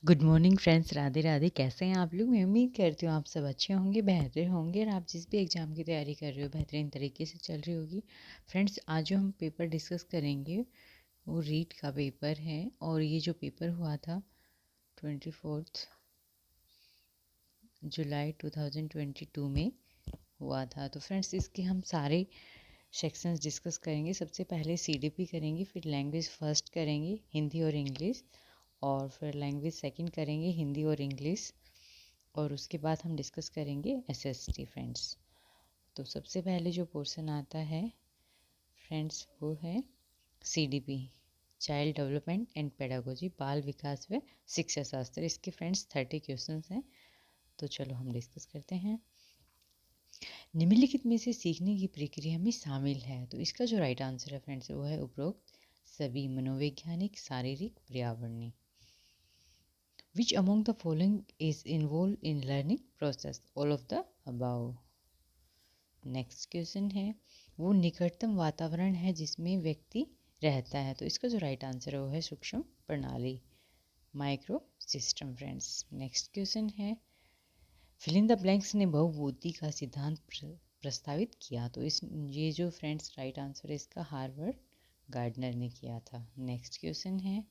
Good morning friends, Radhe Radhe. कैसे हैं आप लोग? मैं उम्मीद करती हूँ आप सब अच्छे होंगे, बेहतर होंगे, और आप जिस भी एग्ज़ाम की तैयारी कर रहे हो बेहतरीन तरीके से चल रही होगी। फ्रेंड्स, आज जो हम पेपर डिस्कस करेंगे वो रीट का पेपर है, और ये जो पेपर हुआ था 24 जुलाई 2022 में हुआ था। तो फ्रेंड्स, इसके हम सारे सेक्शंस डिस्कस करेंगे। सबसे पहले सीडीपी करेंगे, फिर लैंग्वेज फर्स्ट करेंगे हिंदी और इंग्लिश, और फिर लैंग्वेज सेकंड करेंगे हिंदी और इंग्लिश, और उसके बाद हम डिस्कस करेंगे एसएसटी फ्रेंड्स। तो सबसे पहले जो पोर्शन आता है फ्रेंड्स वो है CDP, child development and pedagogy, बाल विकास व शिक्षा शास्त्र। इसके फ्रेंड्स 30 क्वेश्चंस हैं। तो चलो हम डिस्कस करते हैं। निम्नलिखित में से सीखने की प्रक्रिया में शामिल है, तो इसका जो राइट आंसर है फ्रेंड्स वो है उपरोक्त सभी: मनोवैज्ञानिक, शारीरिक, पर्यावरणीय। Which among the following is involved in learning process? All of the above. Next question है, वो निकटतम वातावरण है जिसमें व्यक्ति रहता है, तो इसका जो राइट आंसर है वो है सूक्ष्म प्रणाली, micro system friends. Next question है, फिल इन द ब्लैंक्स ने बहुबुद्धि का सिद्धांत प्रस्तावित किया, तो इस ये जो फ्रेंड्स राइट आंसर है इसका हार्वर्ड गार्डनर ने किया था। नेक्स्ट क्वेश्चन है,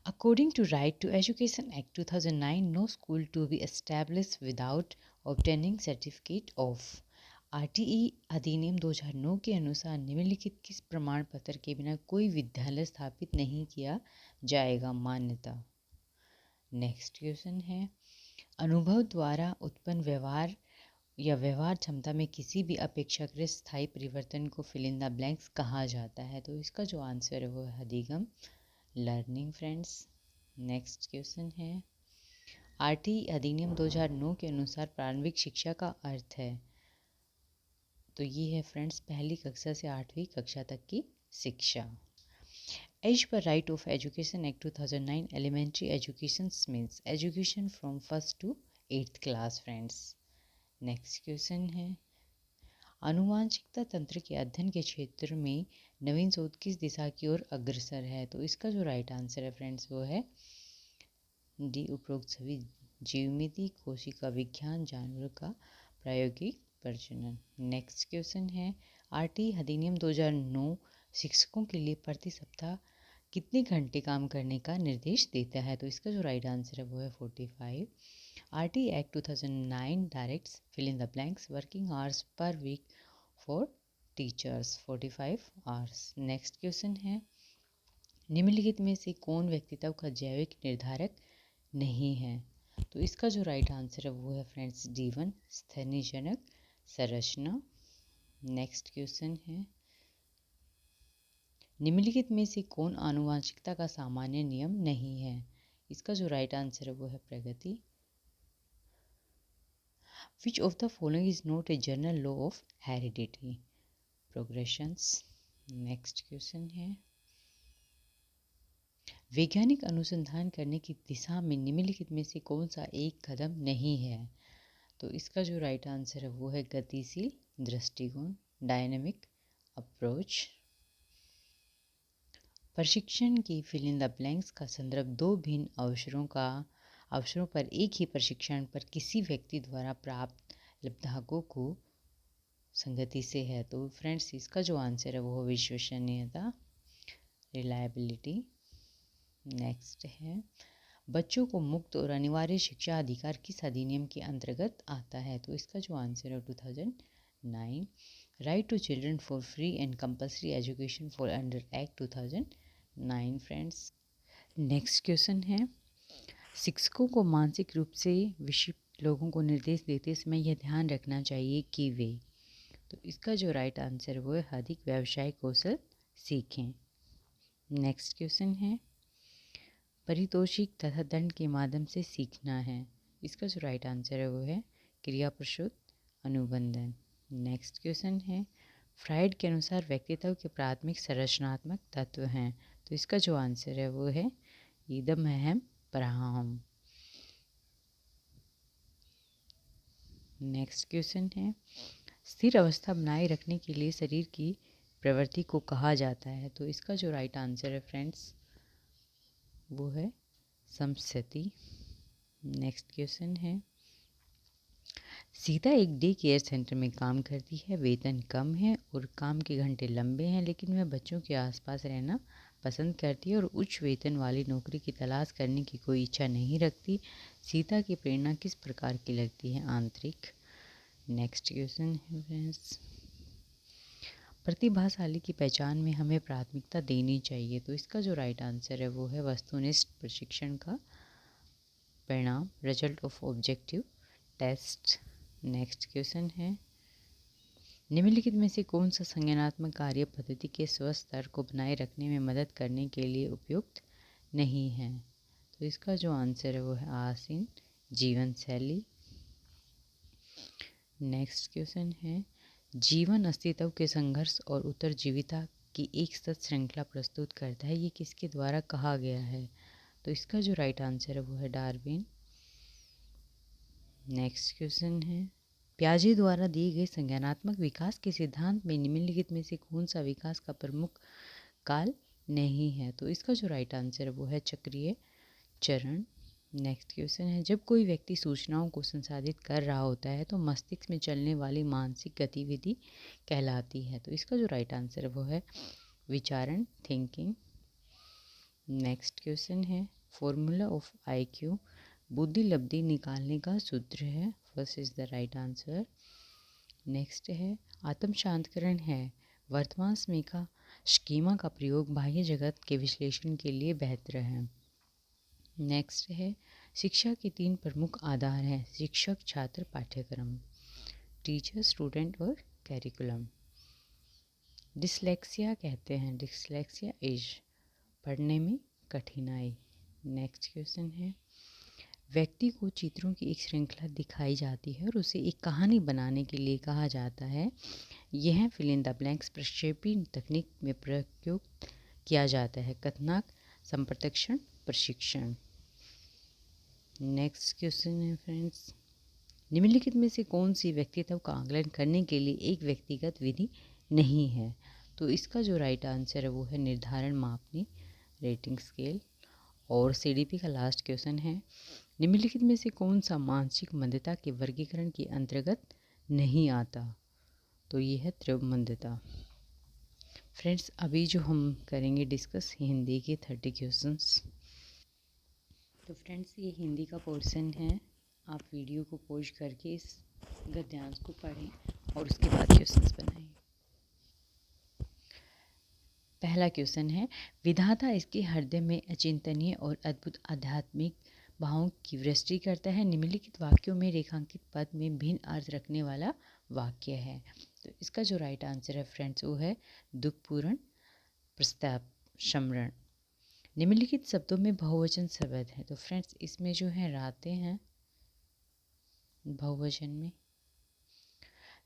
According to Right to Education Act 2009, no school to be established without obtaining certificate of। RTE अधिनियम 2009 के अनुसार निम्नलिखित किस प्रमाण पत्र के बिना कोई विद्यालय स्थापित नहीं किया जाएगा? मान्यता। नेक्स्ट क्वेश्चन है, अनुभव द्वारा उत्पन्न व्यवहार या व्यवहार क्षमता में किसी भी अपेक्षाकृत स्थायी परिवर्तन को फिल इन द ब्लैंक्स कहा जाता है, तो इसका जो आंसर है वो है अधिगम, लर्निंग फ्रेंड्स। नेक्स्ट क्वेश्चन है, आरटीई अधिनियम 2009 के अनुसार प्रारंभिक शिक्षा का अर्थ है, तो ये है फ्रेंड्स पहली कक्षा से 8वीं कक्षा तक की शिक्षा। As per right of education act 2009, elementary education means education from first to 8th class friends. Next question है, आनुवांशिकता तंत्र के अध्ययन के क्षेत्र में नवीन शोध किस दिशा की ओर अग्रसर है, तो इसका जो राइट आंसर है फ्रेंड्स वो है डी, उपरोक्त सभी: जीवमिति, कोशिका विज्ञान, जानवरों का प्रायोगिक प्रजनन। नेक्स्ट क्वेश्चन है, आरटी अधिनियम 2009 शिक्षकों के लिए प्रति सप्ताह कितने घंटे काम करने का निर्देश देता है, तो इसका जो राइट आंसर है वो है 45। RT act 2009 directs fill in the blanks working hours per week for teachers 45 hours. Next question है, निम्नलिखित में से कौन व्यक्तित्व का जैविक निर्धारक नहीं है, तो इसका जो राइट आंसर है वो है फ्रेंड्स D1, स्थैर्यजनक संरचना। नेक्स्ट क्वेश्चन है, निम्नलिखित में से कौन आनुवांशिकता का सामान्य नियम नहीं है, इसका जो राइट आंसर है वो है प्रगति। Which of the following is not a general law of heredity? Progressions। Next question है, वैज्ञानिक अनुसंधान करने की दिशा में निम्नलिखित में से कौन सा एक कदम नहीं है, तो इसका जो राइट आंसर है वो है गतिशील दृष्टिकोण, डायनेमिक अप्रोच। प्रशिक्षण की फिल इन द ब्लैंक्स का संदर्भ दो भिन्न अवसरों पर एक ही प्रशिक्षण पर किसी व्यक्ति द्वारा प्राप्त लाभों को संगति से है, तो फ्रेंड्स इसका जो आंसर है वो विश्वसनीयता, रिलायबिलिटी। नेक्स्ट है, बच्चों को मुक्त और अनिवार्य शिक्षा अधिकार किस अधिनियम के अंतर्गत आता है, तो इसका जो आंसर है 2009। Right to children for free and compulsory education for under act 2009 friends. Next question है, शिक्षकों को मानसिक रूप से विक्षिप्त लोगों को निर्देश देते समय यह ध्यान रखना चाहिए कि वे, तो इसका जो राइट आंसर वो है अधिक व्यावसायिक कौशल सीखें। नेक्स्ट क्वेश्चन है, पारितोषिक तथा दंड के माध्यम से सीखना है, इसका जो राइट आंसर है वो है क्रिया प्रसूत अनुबंधन। नेक्स्ट क्वेश्चन है, फ्राइड के अनुसार व्यक्तित्व के प्राथमिक संरचनात्मक तत्व हैं, तो इसका जो आंसर है वो है इदम अहम प्रहम। नेक्स्ट क्वेश्चन है, स्थिर अवस्था बनाए रखने के लिए शरीर की प्रवृत्ति को कहा जाता है, तो इसका जो राइट आंसर है फ्रेंड्स वो है समसती। नेक्स्ट क्वेश्चन है, सीता एक डे केयर सेंटर में काम करती है, वेतन कम है और काम के घंटे लंबे हैं, लेकिन वह बच्चों के आसपास रहना पसंद करती है और उच्च वेतन वाली नौकरी की तलाश करने की कोई इच्छा नहीं रखती। सीता की प्रेरणा किस प्रकार की लगती है? आंतरिक। नेक्स्ट क्वेश्चन है फ्रेंड्स, प्रतिभाशाली की पहचान में हमें प्राथमिकता देनी चाहिए, तो इसका जो राइट आंसर है वो है वस्तुनिष्ठ प्रशिक्षण का परिणाम, result of objective test. Next question है, निम्नलिखित में से कौन सा संज्ञानात्मक कार्य पद्धति के स्वस्थ स्तर को बनाए रखने में मदद करने के लिए उपयुक्त नहीं है? तो इसका जो आंसर है वो है आसीन जीवन शैली। नेक्स्ट क्वेश्चन है, जीवन अस्तित्व के संघर्ष और उत्तरजीविता की एक सतत श्रृंखला प्रस्तुत करता है, ये किसके द्वारा कहा गया है? तो इसका जो राइट आंसर है वो है डार्विन। नेक्स्ट क्वेश्चन है, पियाजे द्वारा दिए गए संज्ञानात्मक विकास के सिद्धांत में निम्नलिखित में से कौन सा विकास का प्रमुख काल नहीं है? तो इसका जो राइट आंसर है वो है चक्रीय चरण। नेक्स्ट क्वेश्चन है, जब कोई व्यक्ति सूचनाओं को संसाधित कर रहा होता है तो मस्तिष्क में चलने वाली मानसिक गतिविधि कहलाती है। तो इसका जो राइट आंसर है वो है विचारण, थिंकिंग। नेक्स्ट क्वेश्चन है, फॉर्मूला ऑफ आईक्यू बुद्धि लब्धि निकालने का सूत्र है, first is the right answer. Next है, आत्म शांतकरण है वर्तमान समय का स्कीमा का प्रयोग बाह्य जगत के विश्लेषण के लिए बेहतर है। नेक्स्ट है, शिक्षा के 3 प्रमुख आधार हैं, शिक्षक, छात्र, पाठ्यक्रम, टीचर, स्टूडेंट और कैरिकुलम। डिसलेक्सिया कहते हैं, डिसलेक्सिया इज पढ़ने में कठिनाई। नेक्स्ट क्वेश्चन है, व्यक्ति को चित्रों की एक श्रृंखला दिखाई जाती है और उसे एक कहानी बनाने के लिए कहा जाता है, यह फिल इन द ब्लैंक्स प्रक्षेपी तकनीक में प्रयोग किया जाता है, कथनाक, संप्रत्यक्षण, प्रशिक्षण। नेक्स्ट क्वेश्चन है फ्रेंड्स, निम्नलिखित में से कौन सी व्यक्तित्व का आकलन करने के लिए एक व्यक्तिगत विधि नहीं है? तो इसका जो राइट आंसर है वो है निर्धारण मापनी, रेटिंग स्केल। और सीडीपी का लास्ट क्वेश्चन है, निम्नलिखित में से कौन सा मानसिक मंदता के वर्गीकरण के अंतर्गत नहीं आता? तो ये है तीव्र मंदता। फ्रेंड्स, अभी जो हम करेंगे डिस्कस हिंदी के 30 क्वेश्चंस। तो फ्रेंड्स, ये हिंदी का पोर्शन है, आप वीडियो को पॉज करके इस गद्यांश को पढ़ें और उसके बाद क्वेश्चंस बनाएं। पहला क्वेश्चन है, विधाता इसके हृदय में अचिंतनीय और अद्भुत आध्यात्मिक भावों की वृष्टि करता है, निम्नलिखित वाक्यों में रेखांकित पद में भिन्न अर्थ रखने वाला वाक्य है। तो इसका जो राइट आंसर है फ्रेंड्स वो है दुखपूर्ण प्रस्ताव स्मरण। निम्नलिखित शब्दों में बहुवचन शब्द है, तो फ्रेंड्स इसमें जो है रातें हैं बहुवचन में।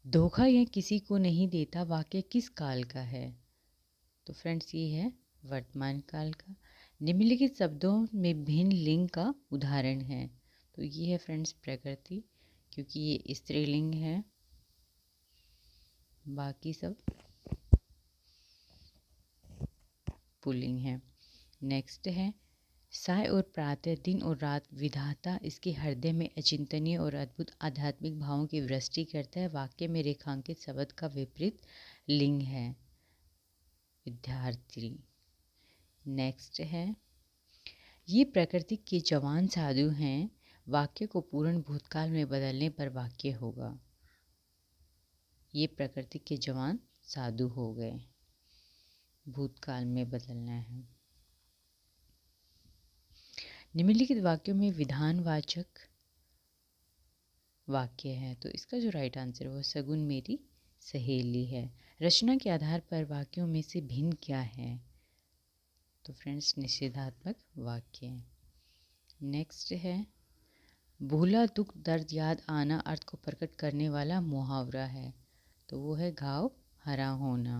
धोखा यह किसी को नहीं देता वाक्य किस काल का है? तो फ्रेंड्स ये है वर्तमान काल का। निम्नलिखित शब्दों में भिन्न लिंग का उदाहरण है, तो ये है फ्रेंड्स प्रकृति, क्योंकि ये स्त्रीलिंग है, बाकी सब पुल्लिंग है। नेक्स्ट है, साय और प्रातः, दिन और रात, विधाता इसके हृदय में अचिंतनीय और अद्भुत आध्यात्मिक भावों की वृष्टि करता है, वाक्य में रेखांकित शब्द का विपरीत लिंग है विद्यार्थी। नेक्स्ट है, ये प्रकृति के जवान साधु हैं, वाक्य को पूर्ण भूतकाल में बदलने पर वाक्य होगा, ये प्रकृति के जवान साधु हो गए, भूतकाल में बदलना है। निम्नलिखित वाक्यों में विधानवाचक वाक्य है, तो इसका जो राइट आंसर है वो सगुन मेरी सहेली है। रचना के आधार पर वाक्यों में से भिन्न क्या है? तो फ्रेंड्स निषेधात्मक वाक्य। नेक्स्ट है, भूला दुख दर्द याद आना अर्थ को प्रकट करने वाला मुहावरा है, तो वो है घाव हरा होना।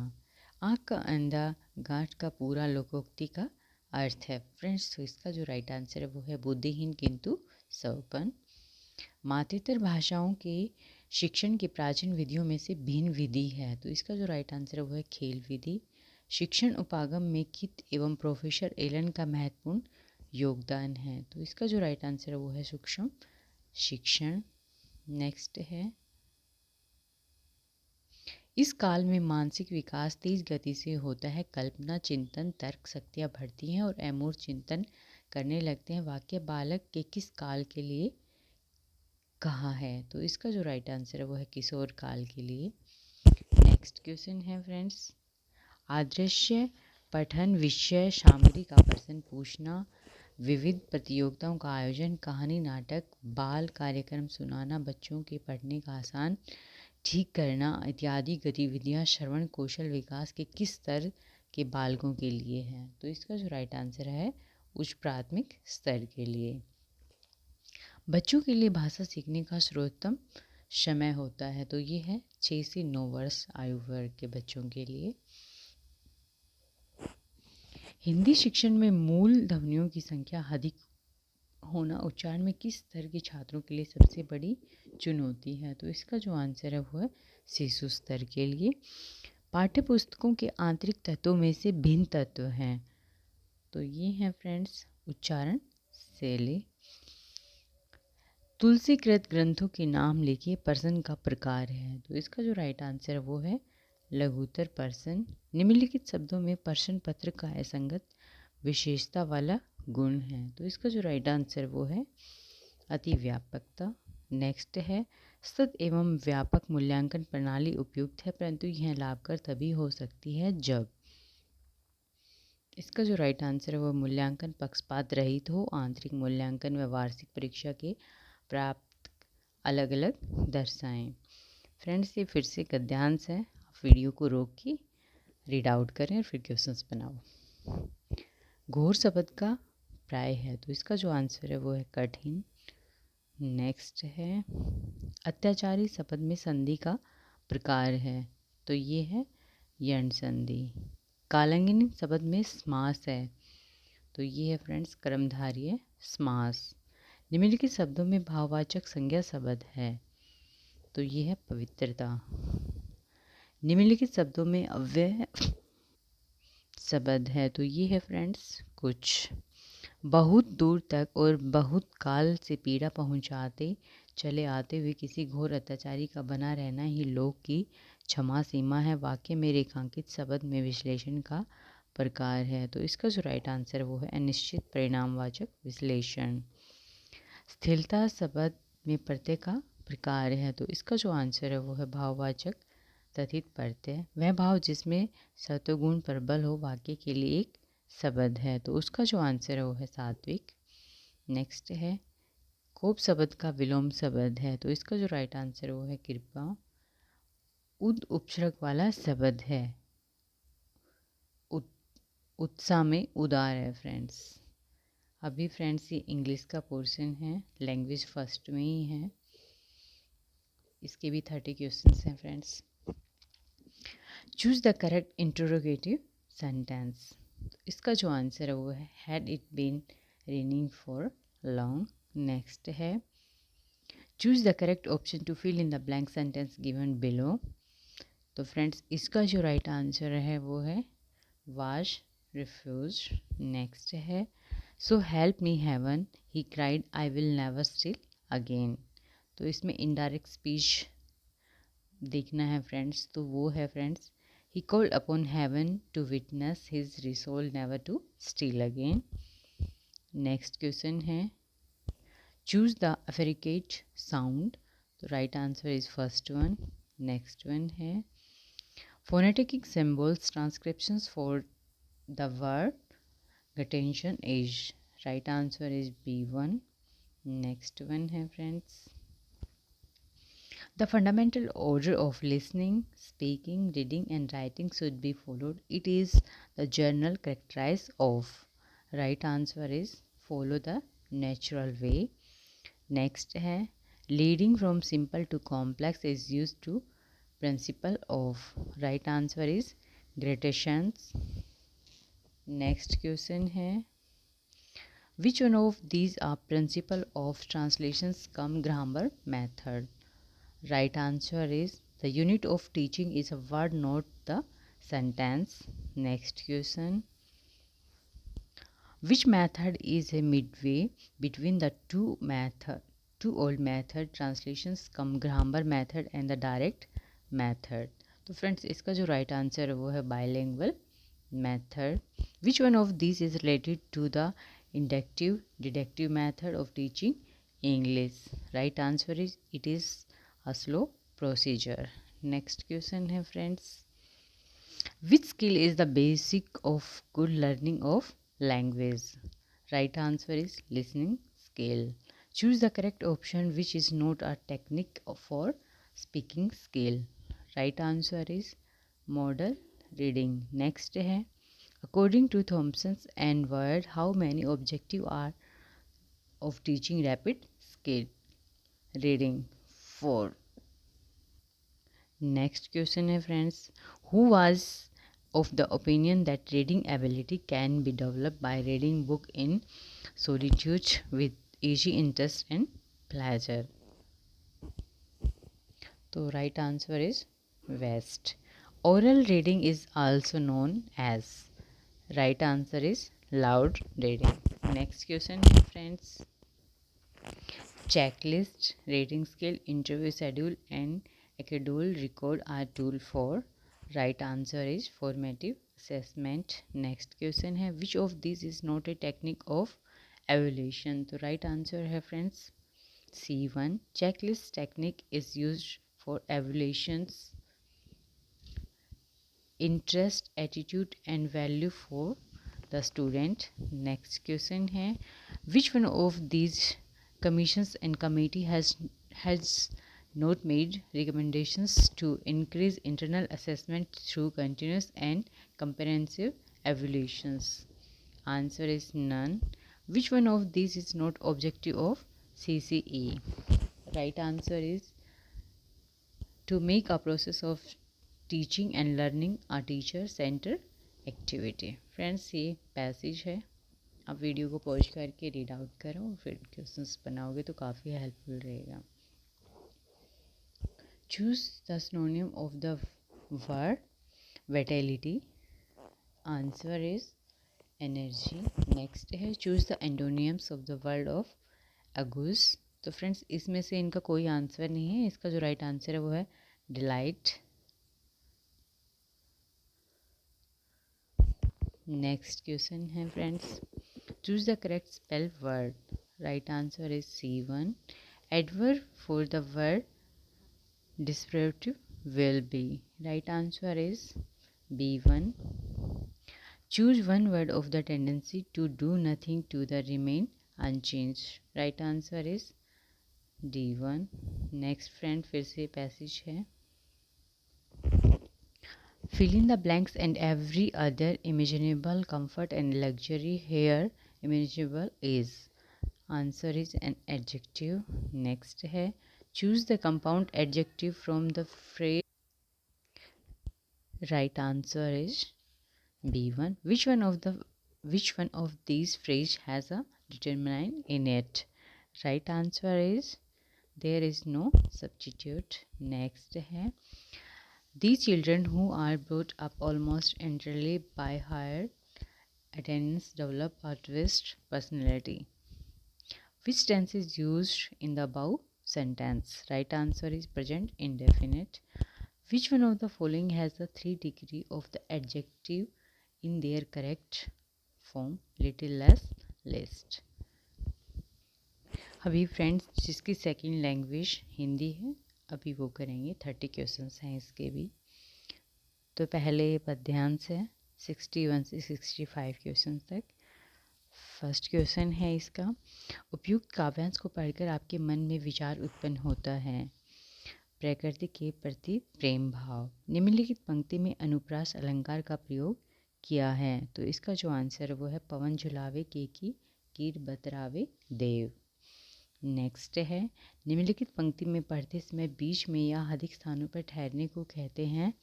आँख का अंधा गांठ का पूरा लोकोक्ति का अर्थ है। फ्रेंड्स, तो इसका जो राइट आंसर है वो है बुद्धिहीन किंतु संपन्न। मातृतर भाषाओं के शिक्षण की प्राचीन विधियों में से भिन्न विधि है, तो इसका जो राइट आंसर है वो है खेल विधि। शिक्षण उपागम में कित एवं प्रोफेसर एलन का महत्वपूर्ण योगदान है। तो इसका जो राइट आंसर है वो है सूक्ष्म शिक्षण। नेक्स्ट है, इस काल में मानसिक विकास तेज गति से होता है। कल्पना, चिंतन, तर्क शक्तियाँ बढ़ती हैं और अमूर्त चिंतन करने लगते हैं। वाक्य बालक के किस काल के लिए कहा है? तो इसका जो राइट आंसर है वो है किशोर काल के लिए। नेक्स्ट क्वेश्चन है फ्रेंड्स, आदृश्य पठन विषय सामग्री का प्रश्न पूछना, विविध प्रतियोगिताओं का आयोजन, कहानी, नाटक, बाल कार्यक्रम सुनाना, बच्चों के पढ़ने का आसान ठीक करना इत्यादि गतिविधियां श्रवण कौशल विकास के किस स्तर के बालकों के लिए है? तो इसका जो राइट आंसर है उच्च प्राथमिक स्तर के लिए। बच्चों के लिए भाषा सीखने का सर्वोत्तम समय होता है, तो ये है 6 से 9 वर्ष आयु वर्ग के बच्चों के लिए। हिंदी शिक्षण में मूल ध्वनियों की संख्या अधिक होना उच्चारण में किस स्तर के छात्रों के लिए सबसे बड़ी चुनौती है? तो इसका जो आंसर है वो है शिशु स्तर के लिए। पाठ्य पुस्तकों के आंतरिक तत्वों में से भिन्न तत्व हैं, तो ये हैं फ्रेंड्स उच्चारण शैली। तुलसीकृत ग्रंथों के नाम लिखिए, प्रश्न का प्रकार है। तो इसका जो राइट आंसर है वो है लघुत्तर प्रश्न। निम्नलिखित शब्दों में प्रश्न पत्र का असंगत विशेषता वाला गुण है। तो इसका जो राइट आंसर वो है अतिव्यापकता। नेक्स्ट है, सतत एवं व्यापक मूल्यांकन प्रणाली उपयुक्त है, परंतु यह लाभकर तभी हो सकती है जब। इसका जो राइट आंसर है वो मूल्यांकन पक्षपात रहित हो। आंतरिक मूल्यांकन व वार्षिक परीक्षा के प्राप्त अलग अलग दर्शाएं। फ्रेंड्स, ये फिर से गद्यांश है, आप वीडियो को रोक के रीड आउट करें और फिर क्वेश्चंस बनाओ। घोर शब्द का प्राय है, तो इसका जो आंसर है वो है कठिन। नेक्स्ट है, अत्याचारी शब्द में संधि का प्रकार है, तो ये है यण संधि। कालांगिनी शब्द में समास है, तो ये है फ्रेंड्स कर्मधारय समास। निम्नलिखित शब्दों में भाववाचक संज्ञा शब्द है, तो ये है पवित्रता। निम्नलिखित शब्दों में अव्यय शब्द है, तो ये है फ्रेंड्स कुछ। बहुत दूर तक और बहुत काल से पीड़ा पहुंचाते चले आते हुए किसी घोर अत्याचारी का बना रहना ही लोक की क्षमा सीमा है। वाक्य में रेखांकित शब्द में विश्लेषण का प्रकार है, तो इसका जो राइट आंसर वो है अनिश्चित परिणामवाचक विश्लेषण। स्थिरता शब्द में प्रत्यय का प्रकार है, तो इसका जो आंसर है वो है भाववाचक तथित प्रत्यय। वह भाव जिसमें सत्वगुण प्रबल हो वाक्य के लिए एक शब्द है, तो उसका जो आंसर है वो है सात्विक। नेक्स्ट है, कोप शब्द का विलोम शब्द है, तो इसका जो राइट आंसर है वो है कृपा। उद उपसर्ग वाला शब्द है, उत्साह में उदार है फ्रेंड्स। अभी फ्रेंड्स ये इंग्लिश का पोर्शन है, लैंग्वेज फर्स्ट में ही है, इसके भी 30 क्वेश्चंस हैं friends. Choose the correct interrogative sentence, इसका जो आंसर है वो है had it been raining for long. Next है, choose the correct option to fill in the blank sentence given below. तो फ्रेंड्स इसका जो राइट आंसर है वो है वाज रिफ्यूज। नेक्स्ट है, so help me heaven he cried I will never steal again. तो इसमें इनडायरेक्ट स्पीच देखना है फ्रेंड्स, तो वो है friends he called upon heaven to witness his resolve never to steal again. Next question है, choose the affricate sound, तो right answer is first one. Next one है, phonetic symbols transcriptions for the word attention is, right answer is B1। Next one है friends, the fundamental order of listening, speaking, reading and writing should be followed. It is the general characterized of. Right answer is follow the natural way. Next है, leading from simple to complex is used to principle of. Right answer is gradations. Next question है, which one of these are principle of translations cum grammar method? Right answer is the unit of teaching is a word, not the sentence. Next question, Which method is a midway between the two old method translations come grammar method and the direct method? तो friends इसका जो right answer है वो है bilingual method. Which one of these is related to the inductive deductive method of teaching English? Right answer is it is a slow procedure. Next question है friends. Which skill is the basic of good learning of language? Right answer is listening skill. Choose the correct option which is not a technique for speaking skill. Right answer is model reading. Next है according to Thompson's and Word how many objectives are of teaching rapid skill reading? 4. Next question है friends. Who was of the opinion that reading ability can be developed by reading book in solitude with easy interest and pleasure? So right answer is West. Oral reading is also known as. Right answer is loud reading. Next question friends. Checklist, rating scale, interview schedule and schedule record are tool for. Right answer is formative assessment. Next question है which of these is not a technique of evaluation? तो right answer है friends C1. Checklist technique is used for evaluations interest, attitude and value for the student. Next question है which one of these commissions and committee has not made recommendations to increase internal assessment through continuous and comprehensive evaluations? Answer is none. Which one of these is not objective of CCE? Right answer is to make a process of teaching and learning a teacher center activity. Friends ये passage है, आप video को pause करके read out करो और फिर questions बनाओगे तो काफ़ी हेल्पफुल रहेगा. Choose the synonym of the word vitality. Answer is energy. Next है choose the antonyms of the word of august. तो फ्रेंड्स इसमें से इनका कोई आंसर नहीं है, इसका जो राइट आंसर है वो है डिलाइट. नेक्स्ट क्वेश्चन है friends choose the correct spell word. Right answer is C1. Adverb for the word descriptive will be. Right answer is B1. Choose one word of the tendency to do nothing to the remain unchanged. Right answer is D1. Next friend फिर से passage है. Fill in the blanks and every other imaginable comfort and luxury here imaginable is. Answer is an adjective. Next है choose the compound adjective from the phrase. Right answer is B1. Which one of these phrase has a determinant in it? Right answer is there is no substitute. Next है these children who are brought up almost entirely by higher attendance develop a twist personality. Which tense is used in the above sentence? Right answer is present indefinite. Which one of the following has the 3 degree of the adjective in their correct form? Little less, least. अभी friends जिसकी second language Hindi है अभी वो करेंगे. 30 questions हैं इसके भी. तो पहले पद्यांश है 61 से 65 क्वेश्चन तक. फर्स्ट क्वेश्चन है इसका उपयुक्त काव्यांश को पढ़कर आपके मन में विचार उत्पन्न होता है. प्रकृति के प्रति प्रेम भाव. निम्नलिखित पंक्ति में अनुप्रास अलंकार का प्रयोग किया है. तो इसका जो आंसर है वो है पवन झुलावे के की कीर बतरावे देव. नेक्स्ट है निम्नलिखित पंक्ति में पढ़ते समय बीच में या अधिक स्थानों पर ठहरने को कहते हैं.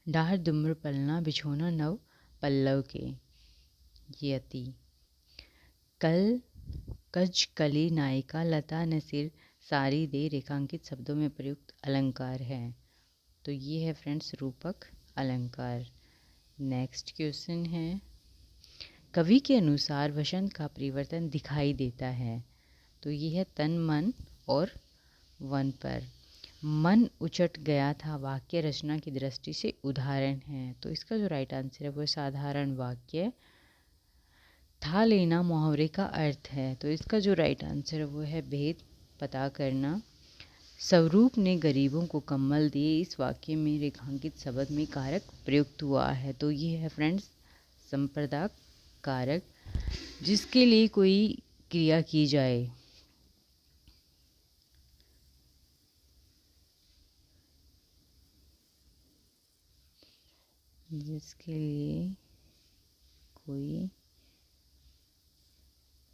डाहर दुम्र पलना बिछोना नव पल्लव के यति. कल कज कली नायिका लता नसीर सारी दे रेखांकित शब्दों में प्रयुक्त अलंकार है. तो ये है फ्रेंड्स रूपक अलंकार. नेक्स्ट क्वेश्चन है कवि के अनुसार वसंत का परिवर्तन दिखाई देता है। तो ये है तन मन और वन पर। मन उचट गया था वाक्य रचना की दृष्टि से उदाहरण है। तो इसका जो राइट आंसर है वो साधारण वाक्य। था लेना मुहावरे का अर्थ है। तो इसका जो राइट आंसर है वो है भेद पता करना। स्वरूप ने गरीबों को कम्बल दिए, इस वाक्य में रेखांकित शब्द में कारक प्रयुक्त हुआ है। तो ये है फ्रेंड्स संप्रदाय कारक, जिसके लिए कोई क्रिया की जाए। जिसके लिए कोई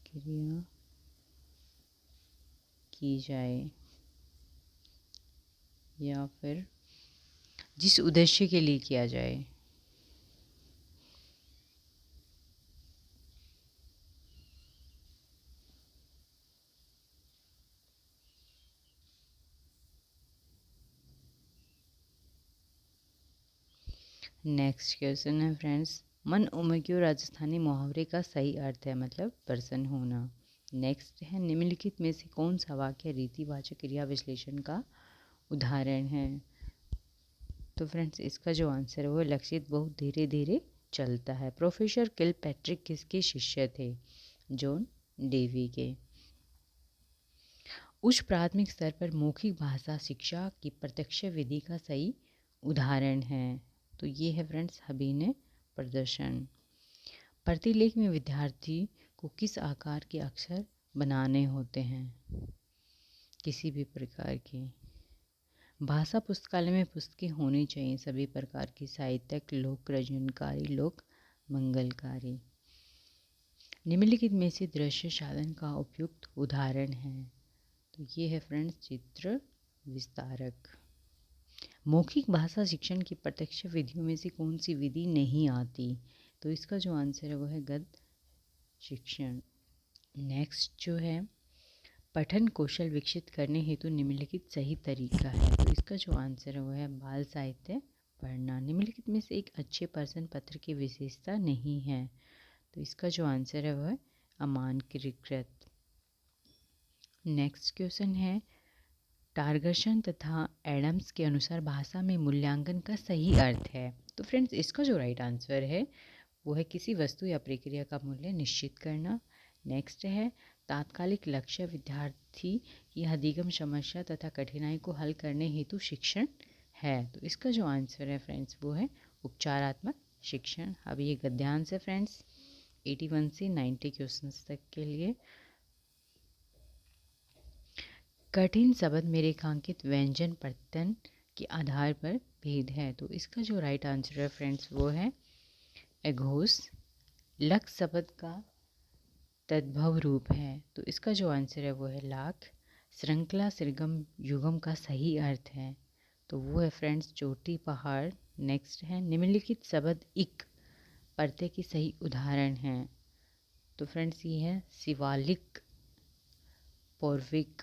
क्रिया की जाए या फिर जिस उद्देश्य के लिए किया जाए। नेक्स्ट क्वेश्चन है फ्रेंड्स, मन उमंगी और राजस्थानी मुहावरे का सही अर्थ है, मतलब प्रसन्न होना। नेक्स्ट है, निम्नलिखित में से कौन सा वाक्य रीतिवाचक क्रिया विश्लेषण का उदाहरण है। तो फ्रेंड्स इसका जो आंसर है वो लक्षित बहुत धीरे धीरे चलता है। प्रोफेसर किलपैट्रिक किसके शिष्य थे? जॉन डेवी के। उच्च प्राथमिक स्तर पर मौखिक भाषा शिक्षा की प्रत्यक्ष विधि का सही उदाहरण है। तो ये है फ्रेंड्स अभिनय प्रदर्शन। प्रतिलेख में विद्यार्थी को किस आकार के अक्षर बनाने होते हैं? किसी भी प्रकार के। भाषा पुस्तकालय में पुस्तकें होनी चाहिए सभी प्रकार की, साहित्यक, लोक रंजनकारी, लोक मंगलकारी। निम्नलिखित में से दृश्य साधन का उपयुक्त उदाहरण है। तो ये है फ्रेंड्स चित्र विस्तारक। मौखिक भाषा शिक्षण की प्रत्यक्ष विधियों में से कौन सी विधि नहीं आती? तो इसका जो आंसर है वो है गद्य शिक्षण। नेक्स्ट जो है, पठन कौशल विकसित करने हेतु निम्नलिखित सही तरीका है। तो इसका जो आंसर है वो है बाल साहित्य पढ़ना। निम्नलिखित में से एक अच्छे प्रश्न पत्र की विशेषता नहीं है। तो इसका जो आंसर है वो है अमानकीकृत। नेक्स्ट क्वेश्चन है, टार्गर्सन तथा एडम्स के अनुसार भाषा में मूल्यांकन का सही अर्थ है। तो फ्रेंड्स इसका जो राइट आंसर है वो है किसी वस्तु या प्रक्रिया का मूल्य निश्चित करना। नेक्स्ट है, तात्कालिक लक्ष्य विद्यार्थी की अधिगम समस्या तथा कठिनाई को हल करने हेतु शिक्षण है। तो इसका जो आंसर है फ्रेंड्स वो है उपचारात्मक शिक्षण। अब ये गद्यांश है फ्रेंड्स 81 से 90 क्वेश्चंस तक के लिए। कठिन शब्द में रेखांकित व्यंजन प्रत्यय के आधार पर भेद है। तो इसका जो राइट आंसर है फ्रेंड्स वो है एघोष। लक शब्द का तद्भव रूप है। तो इसका जो आंसर है वो है लाख। श्रृंखला सरगम युगम का सही अर्थ है। तो वो है फ्रेंड्स चोटी पहाड़। नेक्स्ट है, निम्नलिखित शब्द इक प्रत्यय की सही उदाहरण है। तो फ्रेंड्स ये है शिवालिक, पौर्विक।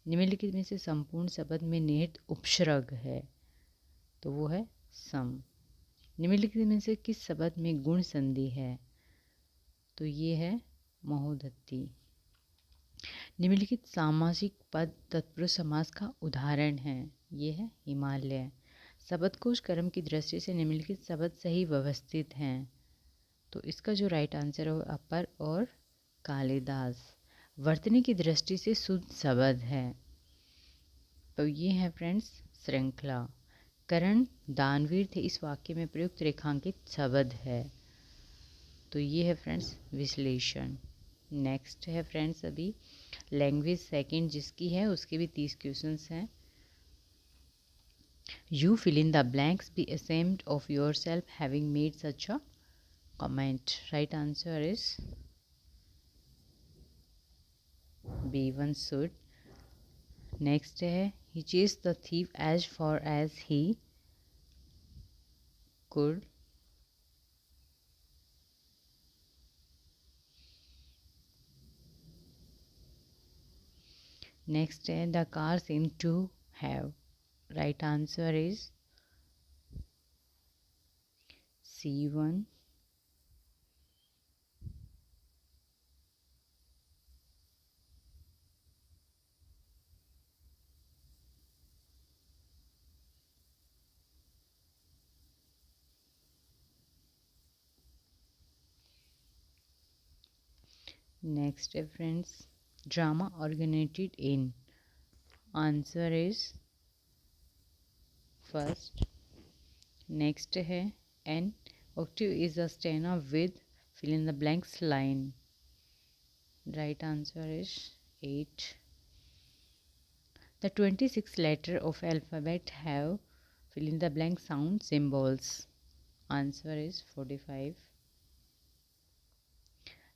निम्नलिखित में से संपूर्ण शब्द में निहित उपसर्ग है। तो वो है सम। निम्नलिखित में से किस शब्द में गुण संधि है? तो ये है महोदत्ती। निम्नलिखित सामासिक पद तत्पुरुष समास का उदाहरण है। ये है हिमालय। शब्दकोश क्रम की दृष्टि से निम्नलिखित शब्द सही व्यवस्थित हैं। तो इसका जो राइट आंसर है वो अपर और कालिदास। वर्तनी की दृष्टि से शुद्ध शब्द है। तो ये है फ्रेंड्स श्रृंखला। करण दानवीर थे, इस वाक्य में प्रयुक्त रेखांकित शब्द है। तो ये है फ्रेंड्स विश्लेषण। नेक्स्ट है फ्रेंड्स अभी लैंग्वेज सेकंड जिसकी है उसके भी 30 क्वेश्चंस हैं। You fill in the blanks, be ashamed of yourself having made such a comment. Right answer is B, one should. Next है he chased the thief as far as he could. Next है the car seemed to have. Right answer is C1. Next है friends, drama originated in. Answer is first. Next है, an octave is a stena with fill in the blanks line. Right answer is 8. The 26 letter of alphabet have fill in the blank sound symbols. Answer is 45.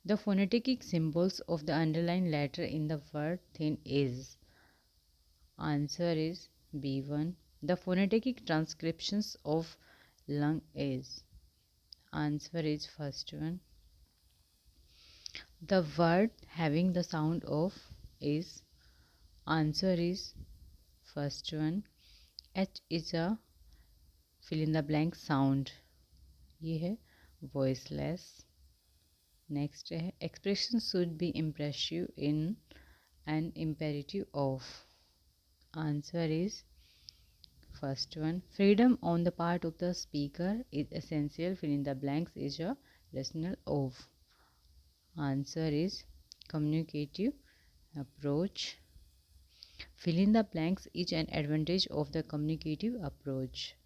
The phonetic symbols of the underlined letter in the word thin is. Answer is B1. The phonetic transcriptions of lung is. Answer is first one. The word having the sound of is. Answer is first one. H is a fill in the blank sound. ये है voiceless. Next है, expression should be impressive in an imperative of. Answer is first one. Freedom on the part of the speaker is essential. Fill in the blanks is a rational of. Answer is communicative approach. Fill in the blanks is an advantage of the communicative approach.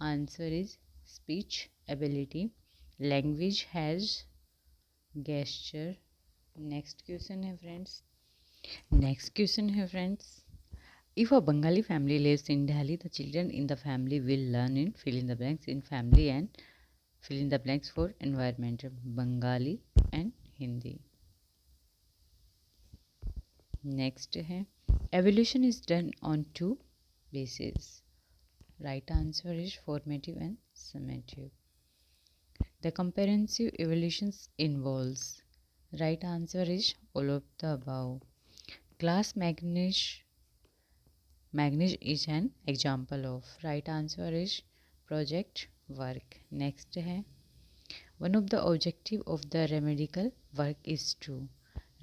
Answer is speech ability. Language has gesture. Next question है friends. If a Bengali family lives in Delhi, the children in the family will learn in fill in the blanks in family and fill in the blanks for environment, Bengali and Hindi. Next है, evolution is done on two bases. Right answer is formative and summative. The comprehensive evolution involves. Right answer is all of the above. Glass manganese is an example of. Right answer is project work. Next है, one of the objective of the remedial work is to.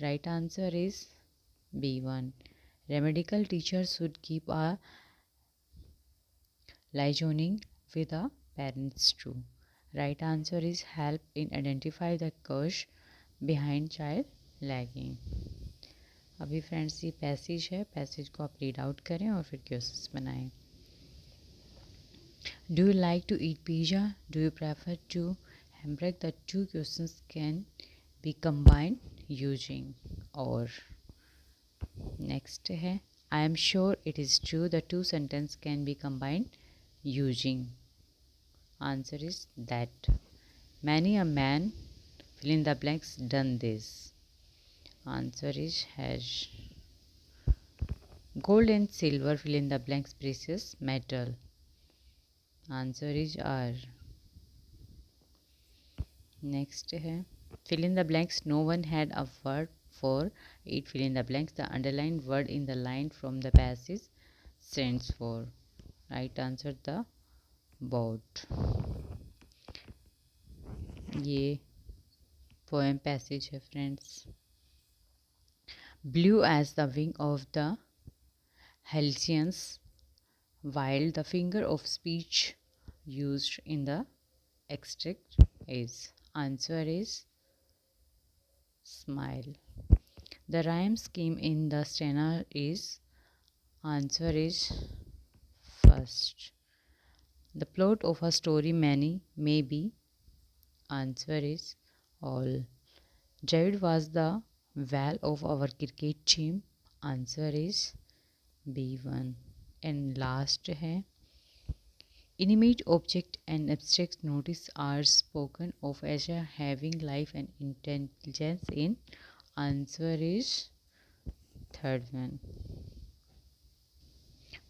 Right answer is B1. Remedial teachers should keep a liaison with the parents too. Right answer is help in identify the cause behind child lagging. अभी friends ये passage है, passage को आप read out करें और फिर questions बनाएं. Do you like to eat pizza? Do you prefer to hamburger? The two questions can be combined using or. Next है, I am sure it is true. The two sentences can be combined using. Answer is that. Many a man fill in the blanks done this. Answer is has. Gold and silver fill in the blanks precious metal. Answer is R. Next है, fill in the blanks no one had a word for it. Fill in the blanks the underlined word in the line from the passage stands for. Right answer the boat. ये poem passage है friends. Blue as the wing of the Halcyons, while the figure of speech used in the extract is. Answer is smile. The rhyme scheme in the stena is. Answer is first. The plot of a story many may be. Answer is all. Javid was the whale of our cricket team. Answer is B1. And last है, inanimate object and abstract notice are spoken of as having life and intelligence in. Answer is third one.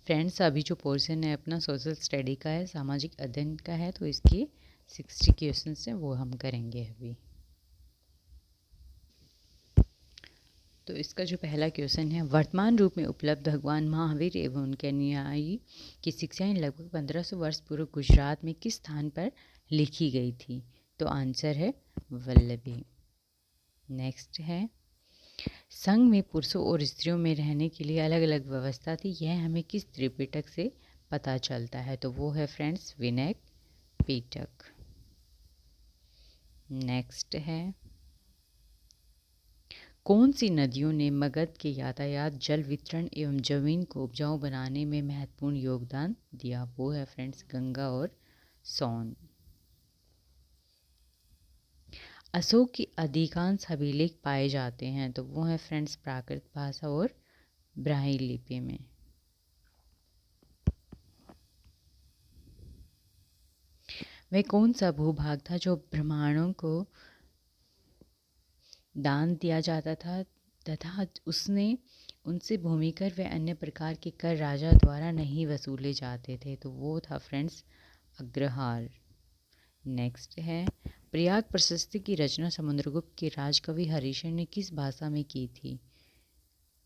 Friends अभी जो portion है अपना social study का है, सामाजिक अध्ययन का है, तो इसके 60 क्वेश्चंस हैं वो हम करेंगे अभी. तो इसका जो पहला क्वेश्चन है, वर्तमान रूप में उपलब्ध भगवान महावीर एवं उनके अनुयायी की शिक्षाएं लगभग 1500 वर्ष पूर्व गुजरात में किस स्थान पर लिखी गई थी? तो आंसर है वल्लभी. नेक्स्ट है, संघ में पुरुषों और स्त्रियों में रहने के लिए अलग अलग व्यवस्था थी, यह हमें किस त्रिपिटक से पता चलता है? तो वो है फ्रेंड्स विनय पिटक. नेक्स्ट है, कौन सी नदियों ने मगध के यातायात, जल वितरण एवं जमीन को उपजाऊ बनाने में महत्वपूर्ण योगदान दिया? वो है फ्रेंड्स गंगा और सोन। अशोक की अधिकांश अभिलेख पाए जाते हैं, तो वो है फ्रेंड्स प्राकृत भाषा और ब्राह्मी लिपि में। वह कौन सा भूभाग था जो ब्राह्मणों को दान दिया जाता था तथा उनसे भूमिकर व अन्य प्रकार के कर राजा द्वारा नहीं वसूले जाते थे? तो वो था फ्रेंड्स अग्रहार। नेक्स्ट है, प्रयाग प्रशस्ति की रचना समुद्रगुप्त के राजकवि हरिश्चंद्र ने किस भाषा में की थी?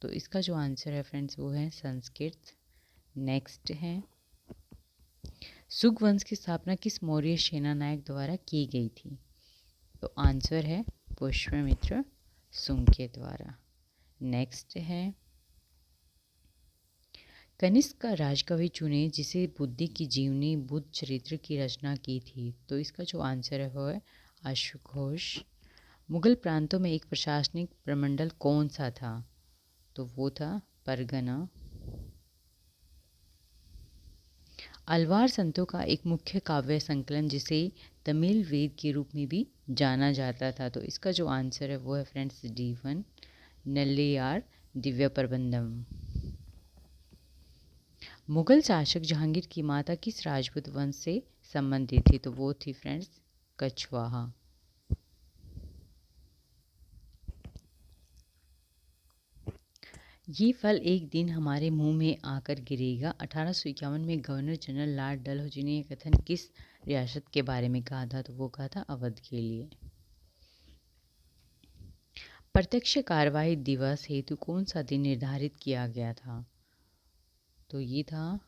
तो इसका जो आंसर है फ्रेंड्स वो है संस्कृत। नेक्स्ट है, सुग वंश की स्थापना किस मौर्य सेना नायक द्वारा की गई थी? तो आंसर है पुष्यमित्र शुंग के द्वारा। नेक्स्ट है, कनिष्क का राजकवि चुने जिसे बुद्धि की जीवनी बुद्ध चरित्र की रचना की थी? तो इसका जो आंसर है वो है अश्वघोष। मुगल प्रांतों में एक प्रशासनिक प्रमंडल कौन सा था? तो वो था परगना। अलवार संतों का एक मुख्य काव्य संकलन जिसे तमिल वेद के रूप में भी जाना जाता था? तो इसका जो आंसर है वो है फ्रेंड्स D1 नल्लियार दिव्य प्रबंधम। मुगल शासक जहांगीर की माता किस राजपूत वंश से संबंधित थी? तो वो थी फ्रेंड्स कछवाहा। ये फल एक दिन हमारे मुंह में आकर गिरेगा 1851 में गवर्नर जनरल लॉर्ड डलहौजी ने यह कथन किस रियासत के बारे में कहा था? तो वो कहा था अवध के लिए। प्रत्यक्ष कार्यवाही दिवस हेतु कौन सा दिन निर्धारित किया गया था? तो ये था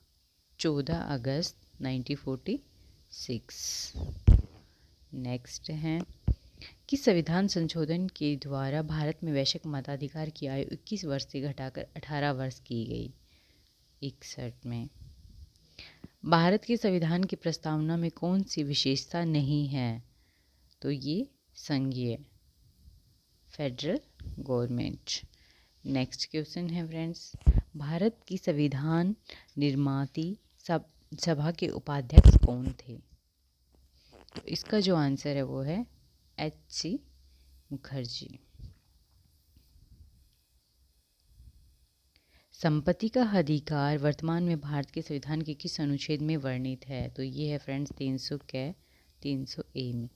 14 अगस्त 1946। नेक्स्ट है, कि संविधान संशोधन के द्वारा भारत में वैश्विक मताधिकार की आयु 21 वर्ष से घटाकर 18 वर्ष की गई? 61 में। भारत के संविधान की प्रस्तावना में कौन सी विशेषता नहीं है? तो ये संघीय फेडरल गवर्नमेंट। नेक्स्ट क्वेश्चन है फ्रेंड्स, भारत की संविधान निर्माती सभा के उपाध्यक्ष कौन थे? तो इसका जो आंसर है वो है H.C. मुखर्जी। संपत्ति का अधिकार वर्तमान में भारत के संविधान के किस अनुच्छेद में वर्णित है? तो ये है फ्रेंड्स 300A में।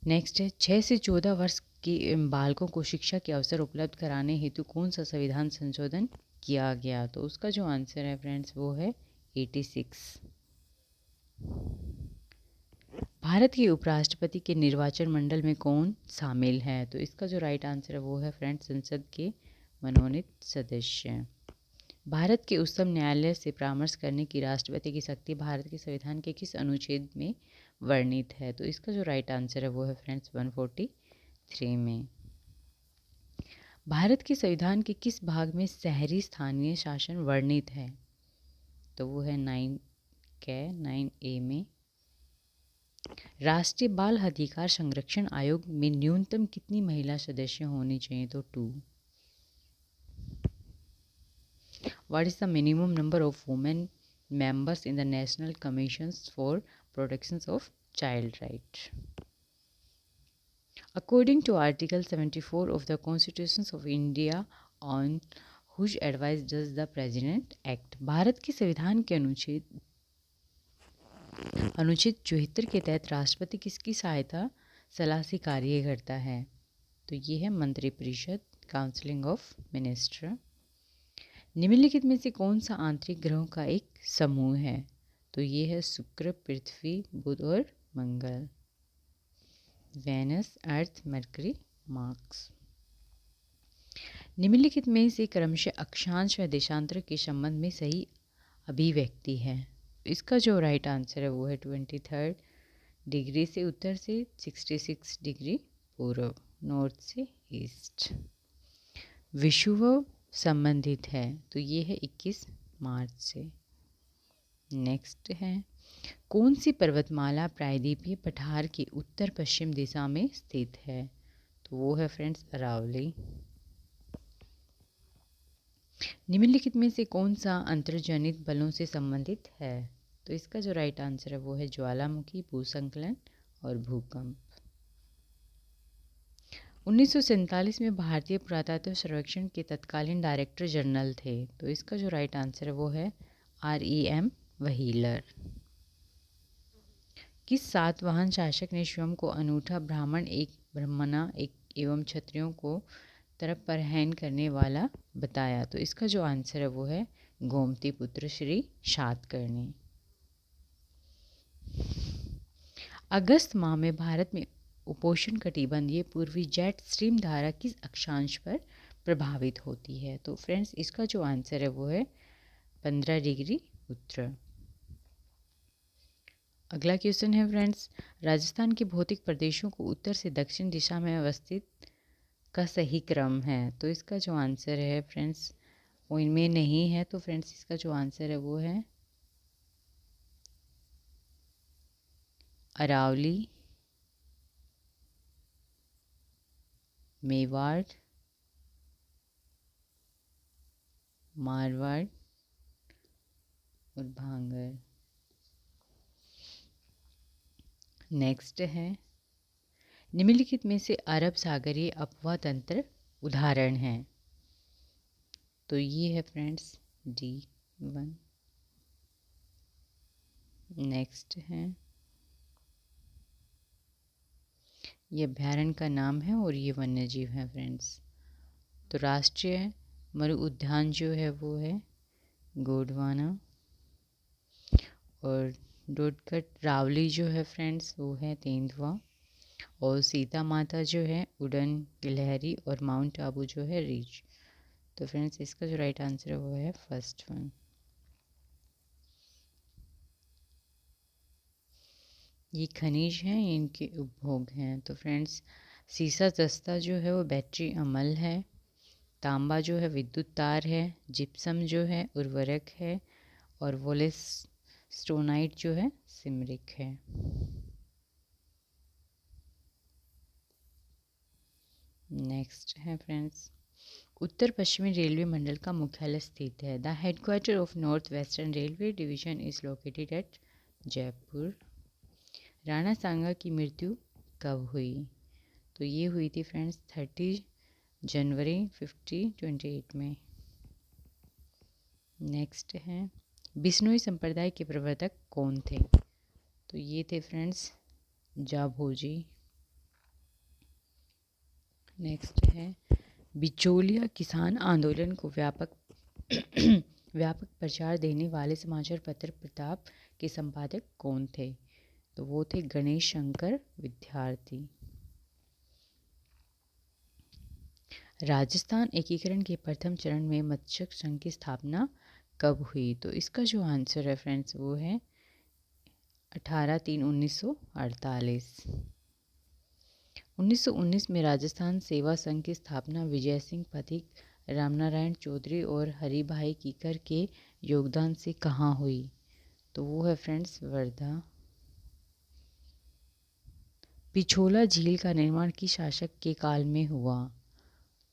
नेक्स्ट है, 6 से 14 वर्ष के बालकों को शिक्षा के अवसर उपलब्ध कराने हेतु कौन सा संविधान संशोधन किया गया? तो उसका जो आंसर है फ्रेंड्स वो है 86। भारत के उपराष्ट्रपति के निर्वाचन मंडल में कौन शामिल है? तो इसका जो राइट आंसर है वो है फ्रेंड्स संसद के मनोनीत सदस्य। भारत के उच्चतम न्यायालय से परामर्श करने की राष्ट्रपति की शक्ति भारत के संविधान के किस अनुच्छेद में वर्णित है? तो इसका जो राइट आंसर है वो है फ्रेंड्स 143 में। भारत के संविधान के किस भाग में शहरी स्थानीय शासन वर्णित है? तो वो है 9A में। राष्ट्रीय बाल अधिकार संरक्षण आयोग में न्यूनतम कितनी महिला सदस्य होनी चाहिए? तो 2। What is the minimum number of women members in the National Commissions for Protection of Child Rights? According to Article 74 of the Constitution of India, on whose advice does the President act? Bharat के संविधान के अनुच्छेद 74 के तहत राष्ट्रपति किसकी सहायता सलाह से कार्य करता है? तो ये है मंत्रिपरिषद, काउंसिलिंग ऑफ मिनिस्टर। निम्नलिखित में से कौन सा आंतरिक ग्रहों का एक समूह है? तो ये है शुक्र, पृथ्वी, बुध और मंगल। वेनस, अर्थ, मरकरी, मार्स। निम्नलिखित में से क्रमशः अक्षांश व देशांतर के संबंध में सही अभिव्यक्ति है? इसका जो राइट आंसर है वो है 23 डिग्री से उत्तर से 66 डिग्री पूर्व, नॉर्थ से ईस्ट। विषुवत संबंधित है तो ये है 21 मार्च से। नेक्स्ट है, कौन सी पर्वतमाला प्रायद्वीपीय पठार के उत्तर पश्चिम दिशा में स्थित है? तो वो है फ्रेंड्स अरावली। निम्नलिखित में से कौन सा अंतर्जनित बलों से संबंधित है? तो इसका जो राइट आंसर है वो है ज्वालामुखी, भूसंकलन और भूकंप। 1947 में भारतीय पुरातत्व सर्वेक्षण के तत्कालीन डायरेक्टर जनरल थे। तो इसका जो राइट आंसर है वो है REM व्हीलर। किस सातवाहन शासक ने स्वयं को अनूठा ब्राह्मण, एक ब्रह्मणा, एक एवं क्षत्रियों को तरफ परहैन करने वाला बताया? तो इसका जो आंसर है वो है गोमती पुत्र श्री शातकर्णी। अगस्त माह में भारत में उपोष्ण कटिबंधीय पूर्वी जेट स्ट्रीम धारा किस अक्षांश पर प्रभावित होती है? तो फ्रेंड्स इसका जो आंसर है वो है 15 डिग्री उत्तर। अगला क्वेश्चन है फ्रेंड्स, राजस्थान के भौतिक प्रदेशों को उत्तर से दक्षिण दिशा में अवस्थित का सही क्रम है? तो इसका जो आंसर है फ्रेंड्स वो इनमें नहीं है। तो फ्रेंड्स इसका जो आंसर है वो है अरावली, मेवाड़, मारवाड़ और भांगर। नेक्स्ट है, निम्नलिखित में से अरब सागरीय अपवाह तंत्र उदाहरण हैं? तो ये है फ्रेंड्स D1। नेक्स्ट है, ये अभ्यारण्य का नाम है और ये वन्य जीव है फ्रेंड्स। तो राष्ट्रीय मरु उद्यान जो है वो है गोंडवाना, और डोडगढ़ रावली जो है फ्रेंड्स वो है तेंदुआ, और सीता माता जो है उड़न गिलहरी, और माउंट आबू जो है रीछ। तो फ्रेंड्स इसका जो राइट आंसर है वो है फर्स्ट वन। ये खनिज हैं, इनके उपभोग हैं। तो फ्रेंड्स सीसा जस्ता जो है वो बैटरी अमल है, तांबा जो है विद्युत तार है, जिप्सम जो है उर्वरक है, और वोलेस स्टोनाइट जो है सिमरिक है। नेक्स्ट है फ्रेंड्स, उत्तर पश्चिमी रेलवे मंडल का मुख्यालय स्थित है? The headquarter of north western railway division is located at Jaipur. Rana Sanga की मृत्यु कब हुई? तो ये हुई थी फ्रेंड्स 30 जनवरी 1528 में। नेक्स्ट है, बिश्नोई संप्रदाय के प्रवर्तक कौन थे? तो ये थे फ्रेंड्स जाभोजी। नेक्स्ट है, बिचौलिया किसान आंदोलन को व्यापक प्रचार देने वाले समाचार पत्र प्रताप के संपादक कौन थे? तो वो थे गणेश शंकर विद्यार्थी। राजस्थान एकीकरण के प्रथम चरण में मत्स्य संघ की स्थापना कब हुई? तो इसका जो आंसर है फ्रेंड्स वो है 18/3/1948। 1919 में राजस्थान सेवा संघ की स्थापना विजय सिंह पथिक, रामनारायण चौधरी और हरिभाई कीकर के योगदान से कहाँ हुई? तो वो है फ्रेंड्स वर्धा। पिछोला झील का निर्माण किस शासक के काल में हुआ?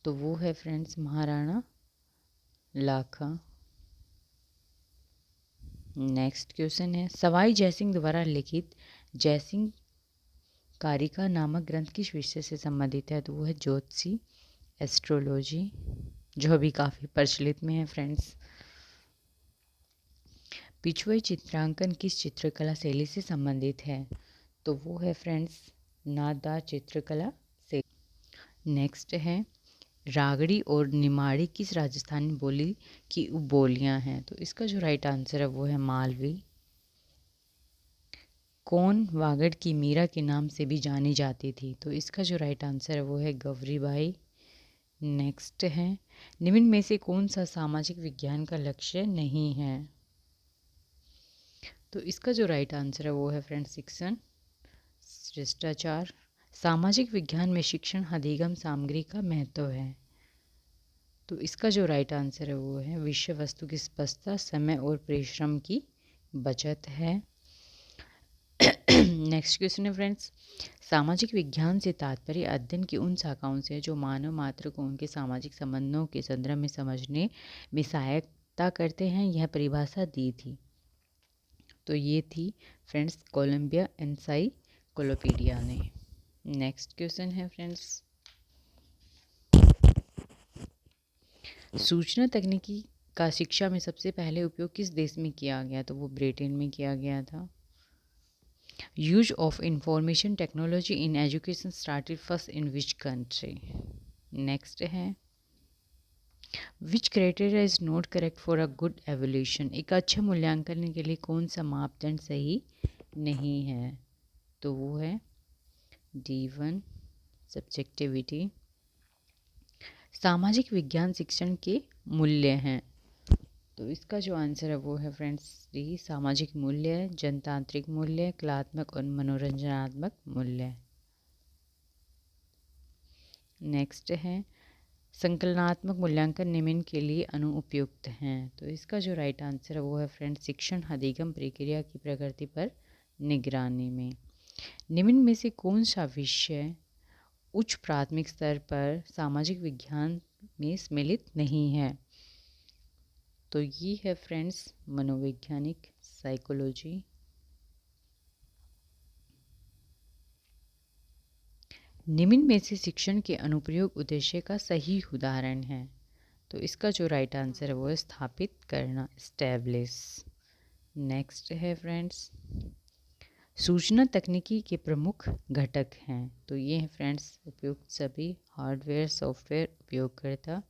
तो वो है फ्रेंड्स महाराणा लाखा। नेक्स्ट क्वेश्चन है, सवाई जयसिंह द्वारा लिखित जयसिंह कारिका नामक ग्रंथ किस विषय से संबंधित है? तो वो है ज्योतिषी, एस्ट्रोलॉजी, जो अभी काफ़ी प्रचलित में है फ्रेंड्स। पिछुई चित्रांकन किस चित्रकला शैली से संबंधित है? तो वो है फ्रेंड्स नाथदार चित्रकला से। नेक्स्ट है, रागड़ी और निमाड़ी किस राजस्थानी बोली की उपबोलियाँ हैं? तो इसका जो राइट आंसर है वो है मालवी। कौन वागड़ की मीरा के नाम से भी जानी जाती थी? तो इसका जो राइट आंसर है वो है गौरीबाई। नेक्स्ट है, निम्न में से कौन सा सामाजिक विज्ञान का लक्ष्य नहीं है? तो इसका जो राइट आंसर है वो है फ्रेंड्स शिक्षण शिष्टाचार। सामाजिक विज्ञान में शिक्षण अधिगम सामग्री का महत्व है। तो इसका जो राइट आंसर है वो है विषय वस्तु की स्पष्टता, समय और परिश्रम की बचत है। नेक्स्ट क्वेश्चन है फ्रेंड्स, सामाजिक विज्ञान से तात्पर्य अध्ययन की उन शाखाओं से जो मानव मात्र को उनके सामाजिक संबंधों के संदर्भ में समझने में सहायता करते हैं। यह परिभाषा दी थी। तो ये थी फ्रेंड्स कोलंबिया एनसाइक्लोपीडिया ने। नेक्स्ट क्वेश्चन है फ्रेंड्स, सूचना तकनीकी का शिक्षा में सबसे पहले उपयोग किस देश में किया गया? तो वो ब्रिटेन में किया गया था। Use of information technology in education started first in which country? Next है, which criteria is not correct for a good evaluation? एक अच्छा मूल्यांकन के लिए कौन सा मापदंड सही नहीं है? तो वो है D1 सब्जेक्टिविटी। सामाजिक विज्ञान शिक्षण के मूल्य हैं। तो इसका जो आंसर है वो है फ्रेंड्स डी, सामाजिक मूल्य, जनतांत्रिक मूल्य, कलात्मक और मनोरंजनात्मक मूल्य। नेक्स्ट है, संकलनात्मक मूल्यांकन निम्न के लिए अनुपयुक्त हैं। तो इसका जो राइट आंसर है वो है फ्रेंड्स शिक्षण अधिगम प्रक्रिया की प्रगति पर निगरानी में। निम्न में से कौन सा विषय उच्च प्राथमिक स्तर पर सामाजिक विज्ञान में सम्मिलित नहीं है? तो ये है फ्रेंड्स मनोवैज्ञानिक साइकोलॉजी। निम्न में से शिक्षण के अनुप्रयोग उद्देश्य का सही उदाहरण है। तो इसका जो राइट आंसर है वो है स्थापित करना, एस्टैब्लिश। नेक्स्ट है फ्रेंड्स, सूचना तकनीकी के प्रमुख घटक हैं। तो ये हैं फ्रेंड्स उपयुक्त सभी हार्डवेयर सॉफ्टवेयर उपयोगकर्ता,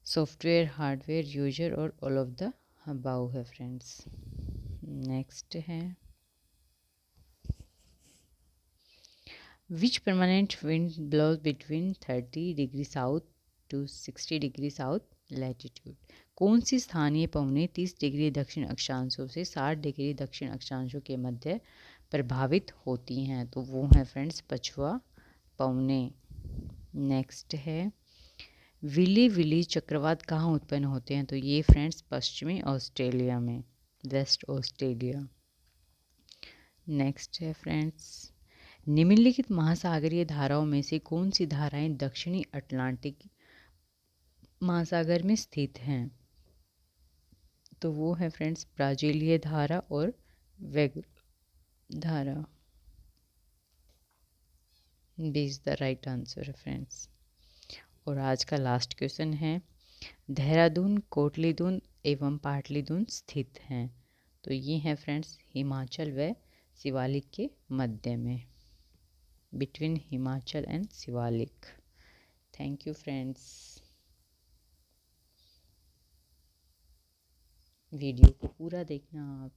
सॉफ्टवेयर हार्डवेयर यूजर और ऑल ऑफ द अबाउ है फ्रेंड्स। नेक्स्ट है, which permanent wind blows between 30 degree south to 60 degree south latitude? कौन सी स्थानीय पवनें 30 डिग्री दक्षिण अक्षांशों से 60 डिग्री दक्षिण अक्षांशों के मध्य प्रभावित होती हैं? तो वो हैं फ्रेंड्स पछुआ पवनें। नेक्स्ट है, विली विली चक्रवात कहाँ उत्पन्न होते हैं? तो ये फ्रेंड्स पश्चिमी ऑस्ट्रेलिया में, वेस्ट ऑस्ट्रेलिया। नेक्स्ट है फ्रेंड्स, निम्नलिखित महासागरीय धाराओं में से कौन सी धाराएं दक्षिणी अटलांटिक महासागर में स्थित हैं? तो वो है फ्रेंड्स ब्राज़ीलीय धारा और वेग धारा। B is the right answer है फ्रेंड्स। और आज का लास्ट क्वेश्चन है, देहरादून, कोटलीदून एवं पाटलीदून स्थित हैं? तो ये हैं फ्रेंड्स हिमाचल व शिवालिक के मध्य में, between Himachal and Shivalik. Thank you friends, video को पूरा देखना आप।